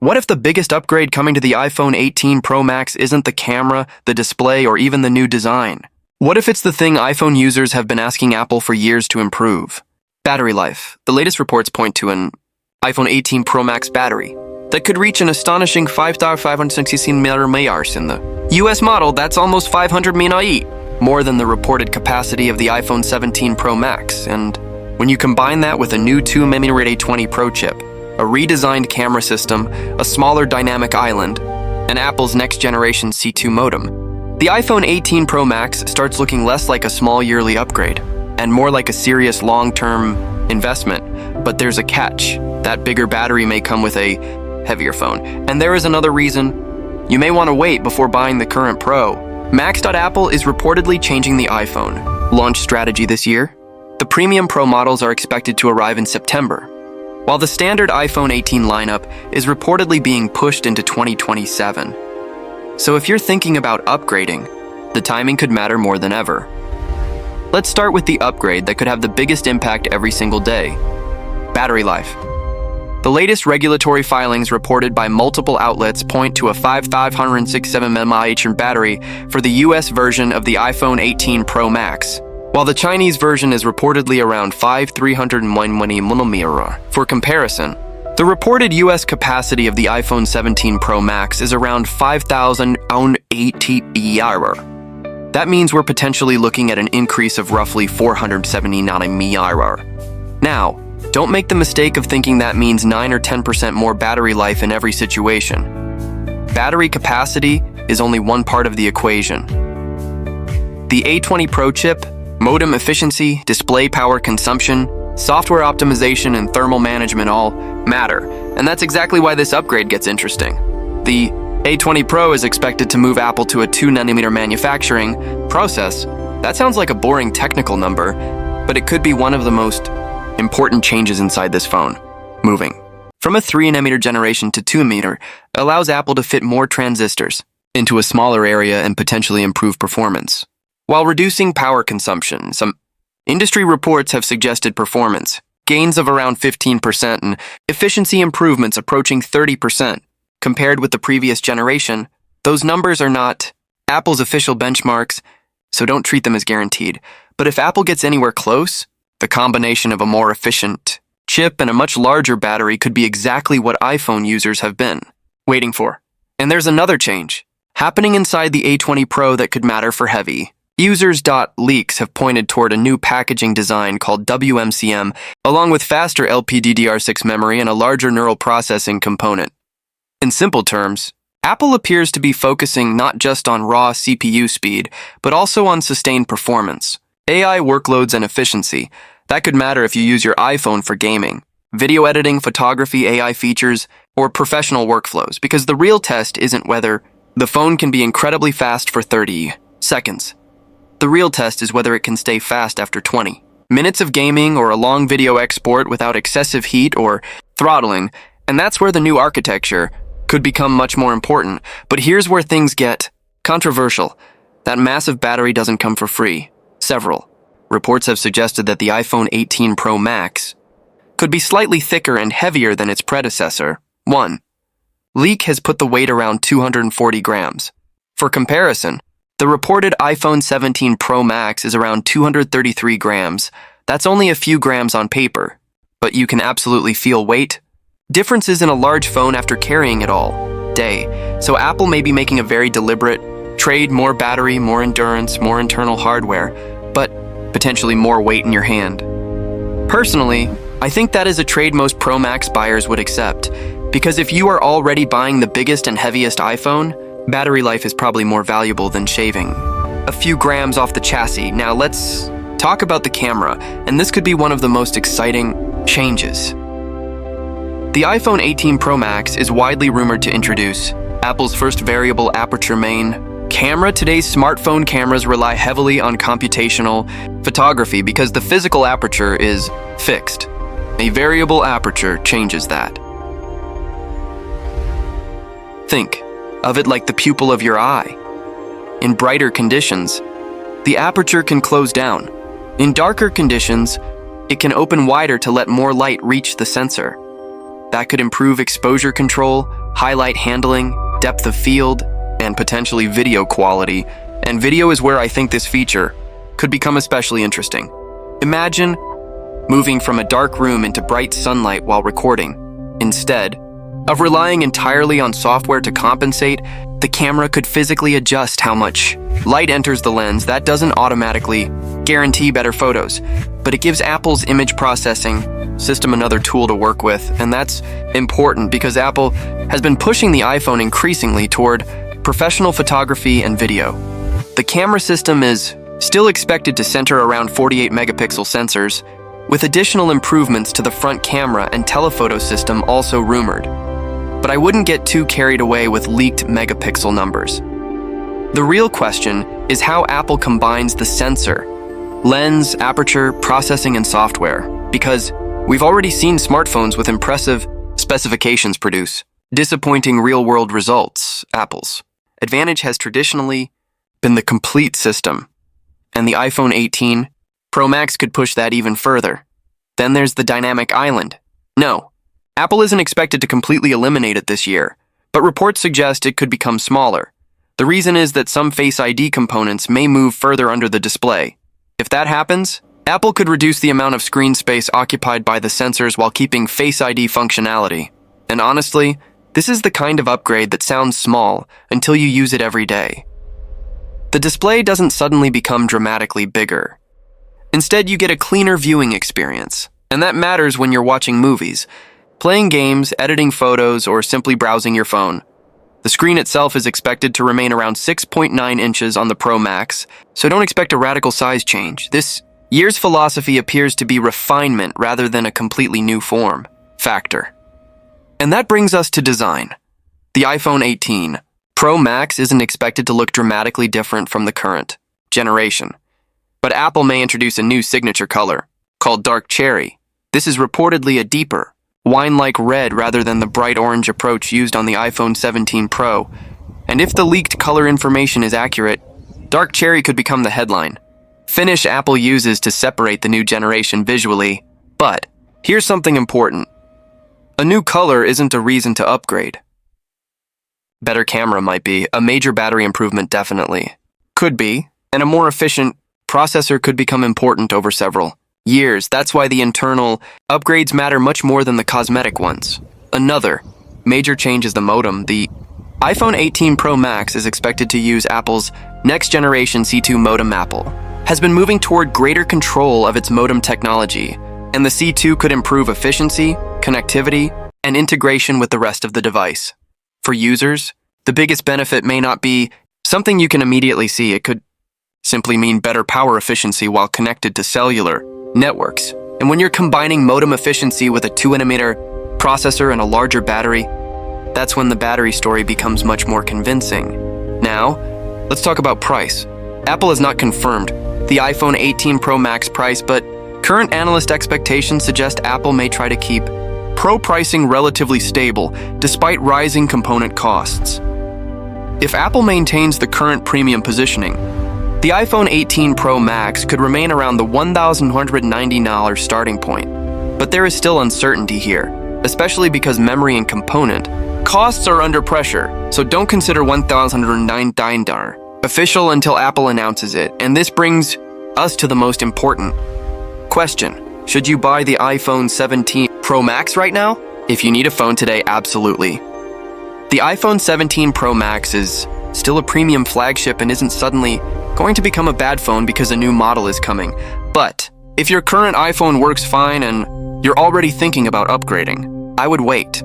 What if the biggest upgrade coming to the iPhone 18 Pro Max isn't the camera, the display, or even the new design? What if it's the thing iPhone users have been asking Apple for years to improve? Battery life. The latest reports point to an iPhone 18 Pro Max battery that could reach an astonishing 5,516 mAh in the US model. That's almost 500 mAh, more than the reported capacity of the iPhone 17 Pro Max. And when you combine that with a new 2nm A20 Pro chip, a redesigned camera system, a smaller dynamic island, and Apple's next-generation C2 modem, the iPhone 18 Pro Max starts looking less like a small yearly upgrade and more like a serious long-term investment. But there's a catch. That bigger battery may come with a heavier phone. And there is another reason you may want to wait before buying the current Pro. Max.Apple is reportedly changing the iPhone launch strategy this year. The premium Pro models are expected to arrive in September, while the standard iPhone 18 lineup is reportedly being pushed into 2027. So if you're thinking about upgrading, the timing could matter more than ever. Let's start with the upgrade that could have the biggest impact every single day: battery life. The latest regulatory filings reported by multiple outlets point to a 5,567 mAh battery for the US version of the iPhone 18 Pro Max, while the Chinese version is reportedly around 5,301 mAh. For comparison, the reported US capacity of the iPhone 17 Pro Max is around 5,080 mAh. That means we're potentially looking at an increase of roughly 479 mAh. Now, don't make the mistake of thinking that means 9 or 10% more battery life in every situation. Battery capacity is only one part of the equation. The A20 Pro chip, modem efficiency, display power consumption, software optimization, and thermal management all matter, and that's exactly why this upgrade gets interesting. The A20 Pro is expected to move Apple to a 2nm manufacturing process. That sounds like a boring technical number, but it could be one of the most important changes inside this phone. Moving from a 3nm generation to 2nm allows Apple to fit more transistors into a smaller area and potentially improve performance, while reducing power consumption. Some industry reports have suggested performance gains of around 15% and efficiency improvements approaching 30%. Compared with the previous generation, those numbers are not Apple's official benchmarks, so don't treat them as guaranteed. But if Apple gets anywhere close, the combination of a more efficient chip and a much larger battery could be exactly what iPhone users have been waiting for. And there's another change happening inside the A20 Pro that could matter for heavy users. Leaks have pointed toward a new packaging design called WMCM, along with faster LPDDR6 memory and a larger neural processing component. In simple terms, Apple appears to be focusing not just on raw CPU speed, but also on sustained performance, AI workloads, and efficiency. That could matter if you use your iPhone for gaming, video editing, photography, AI features, or professional workflows, because the real test isn't whether the phone can be incredibly fast for 30 seconds. The real test is whether it can stay fast after 20 minutes of gaming or a long video export without excessive heat or throttling, and that's where the new architecture could become much more important. But here's where things get controversial. That massive battery doesn't come for free. Several reports have suggested that the iPhone 18 Pro Max could be slightly thicker and heavier than its predecessor. One leak has put the weight around 240 grams. For comparison, the reported iPhone 17 Pro Max is around 233 grams. That's only a few grams on paper, but you can absolutely feel weight differences in a large phone after carrying it all day. So Apple may be making a very deliberate trade: more battery, more endurance, more internal hardware, but potentially more weight in your hand. Personally, I think that is a trade most Pro Max buyers would accept, because if you are already buying the biggest and heaviest iPhone, battery life is probably more valuable than shaving a few grams off the chassis. Now let's talk about the camera, and this could be one of the most exciting changes. The iPhone 18 Pro Max is widely rumored to introduce Apple's first variable aperture main camera. Today's smartphone cameras rely heavily on computational photography because the physical aperture is fixed. A variable aperture changes that. Think of it like the pupil of your eye. In brighter conditions, the aperture can close down. In darker conditions, it can open wider to let more light reach the sensor. That could improve exposure control, highlight handling, depth of field, and potentially video quality. And video is where I think this feature could become especially interesting. Imagine moving from a dark room into bright sunlight while recording. Instead of relying entirely on software to compensate, the camera could physically adjust how much light enters the lens. That doesn't automatically guarantee better photos, but it gives Apple's image processing system another tool to work with, and that's important because Apple has been pushing the iPhone increasingly toward professional photography and video. The camera system is still expected to center around 48 megapixel sensors, with additional improvements to the front camera and telephoto system also rumored. But I wouldn't get too carried away with leaked megapixel numbers. The real question is how Apple combines the sensor, lens, aperture, processing, and software, because we've already seen smartphones with impressive specifications produce disappointing real-world results. Apple's advantage has traditionally been the complete system, and the iPhone 18 Pro Max could push that even further. Then there's the dynamic island. No, Apple isn't expected to completely eliminate it this year, but reports suggest it could become smaller. The reason is that some Face ID components may move further under the display. If that happens, Apple could reduce the amount of screen space occupied by the sensors while keeping Face ID functionality. And honestly, this is the kind of upgrade that sounds small until you use it every day. The display doesn't suddenly become dramatically bigger. Instead, you get a cleaner viewing experience, and that matters when you're watching movies, playing games, editing photos, or simply browsing your phone. The screen itself is expected to remain around 6.9 inches on the Pro Max, so don't expect a radical size change. This year's philosophy appears to be refinement rather than a completely new form factor. And that brings us to design. The iPhone 18 Pro Max isn't expected to look dramatically different from the current generation, but Apple may introduce a new signature color called dark cherry. This is reportedly a deeper, wine-like red rather than the bright orange approach used on the iPhone 17 Pro. And if the leaked color information is accurate, dark cherry could become the headline finish Apple uses to separate the new generation visually. But here's something important. A new color isn't a reason to upgrade. Better camera might be, a major battery improvement definitely could be, and a more efficient processor could become important over several years. That's why the internal upgrades matter much more than the cosmetic ones. Another major change is the modem. The iPhone 18 Pro Max is expected to use Apple's next generation C2 modem. Apple has been moving toward greater control of its modem technology, and the C2 could improve efficiency, connectivity, and integration with the rest of the device. For users, the biggest benefit may not be something you can immediately see. It could simply mean better power efficiency while connected to cellular networks. And when you're combining modem efficiency with a 2nm processor and a larger battery, that's when the battery story becomes much more convincing. Now, let's talk about price. Apple has not confirmed the iPhone 18 Pro Max price, but current analyst expectations suggest Apple may try to keep Pro pricing relatively stable despite rising component costs. If Apple maintains the current premium positioning, the iPhone 18 Pro Max could remain around the $1,190 starting point, but there is still uncertainty here, especially because memory and component costs are under pressure, so don't consider $1,190 official until Apple announces it. And this brings us to the most important question. Should you buy the iPhone 17 Pro Max right now? If you need a phone today, absolutely. The iPhone 17 Pro Max is still a premium flagship and isn't suddenly going to become a bad phone because a new model is coming. But if your current iPhone works fine and you're already thinking about upgrading, I would wait.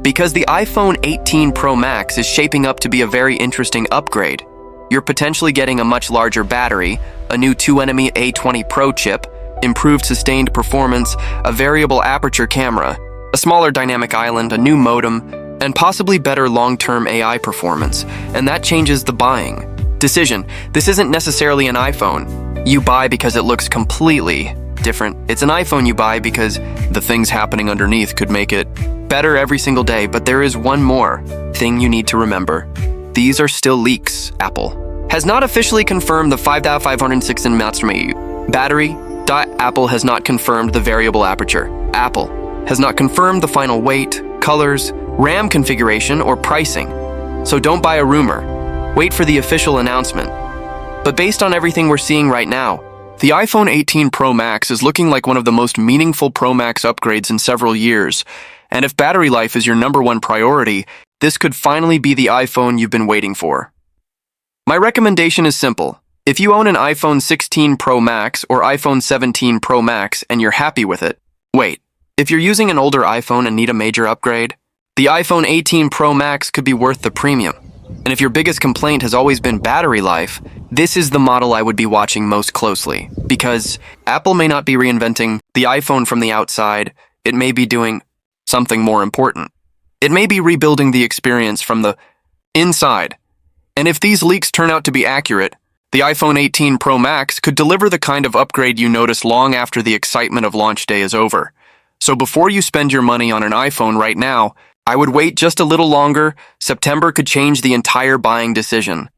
Because the iPhone 18 Pro Max is shaping up to be a very interesting upgrade. You're potentially getting a much larger battery, a new 2nm A20 Pro chip, improved sustained performance, a variable-aperture camera, a smaller dynamic island, a new modem, and possibly better long-term AI performance. And that changes the buying decision. This isn't necessarily an iPhone you buy because it looks completely different. It's an iPhone you buy because the things happening underneath could make it better every single day. But there is one more thing you need to remember. These are still leaks. Apple has not officially confirmed the 5,506 battery. Apple has not confirmed the variable aperture. Apple has not confirmed the final weight, colors, RAM configuration, or pricing. So don't buy a rumor. Wait for the official announcement. But based on everything we're seeing right now, the iPhone 18 Pro Max is looking like one of the most meaningful Pro Max upgrades in several years. And if battery life is your #1 priority, this could finally be the iPhone you've been waiting for. My recommendation is simple. If you own an iPhone 16 Pro Max or iPhone 17 Pro Max and you're happy with it, wait. If you're using an older iPhone and need a major upgrade, the iPhone 18 Pro Max could be worth the premium. And if your biggest complaint has always been battery life, this is the model I would be watching most closely. Because Apple may not be reinventing the iPhone from the outside, it may be doing something more important. It may be rebuilding the experience from the inside. And if these leaks turn out to be accurate, the iPhone 18 Pro Max could deliver the kind of upgrade you notice long after the excitement of launch day is over. So before you spend your money on an iPhone right now, I would wait just a little longer. September could change the entire buying decision.